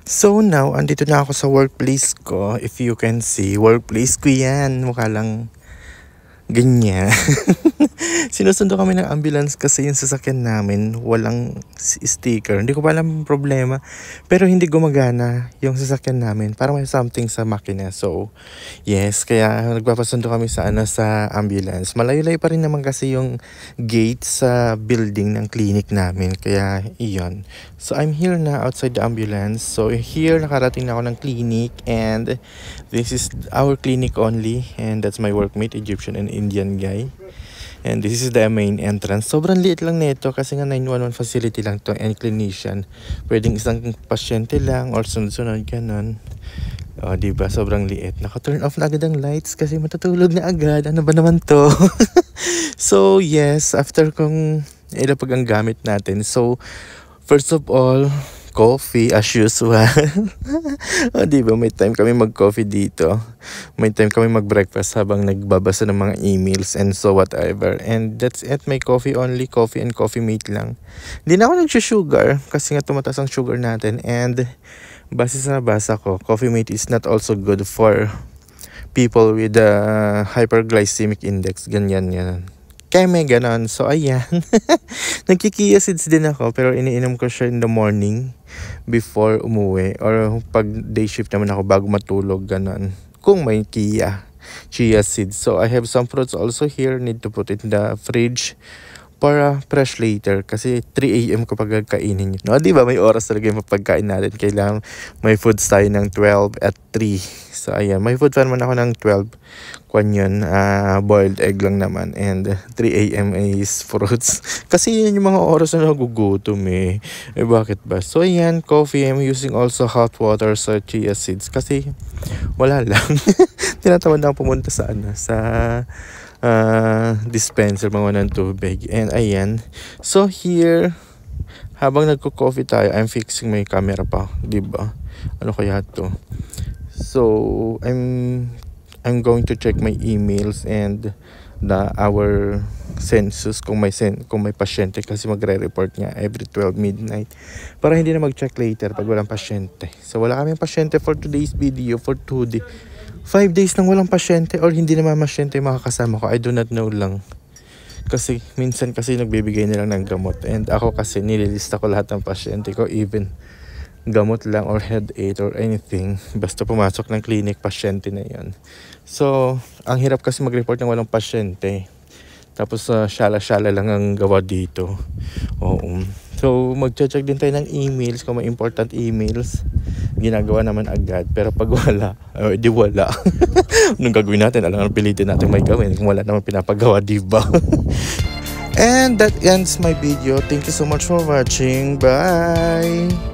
So now, andito na ako sa workplace ko. If you can see, workplace ko yan. Mukha lang ganyan. Sinusundo kami ng ambulance kasi yung sasakyan namin walang sticker. Hindi ko pa alam problema. Pero hindi gumagana yung sasakyan namin. Parang may something sa makina. So, yes. Kaya nagpapasundo kami sa ambulance. Malayo-layo pa rin naman kasi yung gate sa building ng clinic namin. Kaya, iyon. So, I'm here na outside the ambulance. So, here nakarating na ako ng clinic. And this is our clinic only. And that's my workmate, Egyptian and Indian guy. And this is the main entrance. Sobrang liit lang nito kasi nga 911 facility lang to and clinician. Pwedeng isang pasyente lang or sunod-sunod ganun. O, diba? Sobrang liit. Naka-turn off na agad ang lights kasi matutulog na agad. Ano ba naman to? So, yes. After kong ilapag ang gamit natin. So, first of all, coffee as usual. O, diba? May time kami mag-coffee dito. May time kami mag-breakfast habang nagbabasa ng mga emails and so whatever. And that's it. May coffee only. Coffee and coffee mate lang. Hindi na ako nag-sugar kasi nga tumataas ang sugar natin. And base sa nabasa ko, coffee mate is not also good for people with hyperglycemic index. Ganyan yan. Kaya may ganon. So, ayan. Nagkikia seeds din ako. Pero iniinom ko siya in the morning before umuwi. Or pag day shift naman ako bago matulog. Ganon. Kung may chia seeds. So, I have some fruits also here. Need to put it in the fridge para fresh later. Kasi 3 AM kapag kainin nyo. No, diba? May oras talaga yung pagkain natin. Kailangan may foods tayo ng 12 at 3. So, ayan. May food pa naman ako ng 12. Kwan yun, boiled egg lang naman. And 3 AM is fruits. Kasi yun yung mga oras na nagugutom eh. Eh, bakit ba? So, ayan, coffee. I'm using also hot water sa chia seeds. Kasi wala lang. Tinatamad na ako pumunta sa dispenser, mga ng tubig. And ayan. So, here, habang nagko-coffee tayo, I'm fixing my camera pa. Diba? Ano kaya to? So, I'm going to check my emails and our census kung may pasyente kasi magre-report nga every 12 midnight para hindi na mag-check later pag walang pasyente. So wala kaming pasyente for today's video for 2 days. 5 days nang walang pasyente or hindi naman pasyente yung makakasama ko. I do not know lang. Kasi minsan kasi nagbibigay nilang ng gamot and ako kasi nililista ko lahat ng pasyente ko, even gamot lang or headache or anything. Basta pumasok ng clinic, pasyente na yan. So, ang hirap kasi mag-report ng walang pasyente. Tapos, syala-syala lang ang gawa dito. Oo. So, mag-check din tayo ng emails kung may important emails. Ginagawa naman agad. Pero pag wala, di wala. Anong gagawin natin? Alam nga, pilitin natin may gawin. Kung wala naman pinapagawa, diba? And that ends my video. Thank you so much for watching. Bye!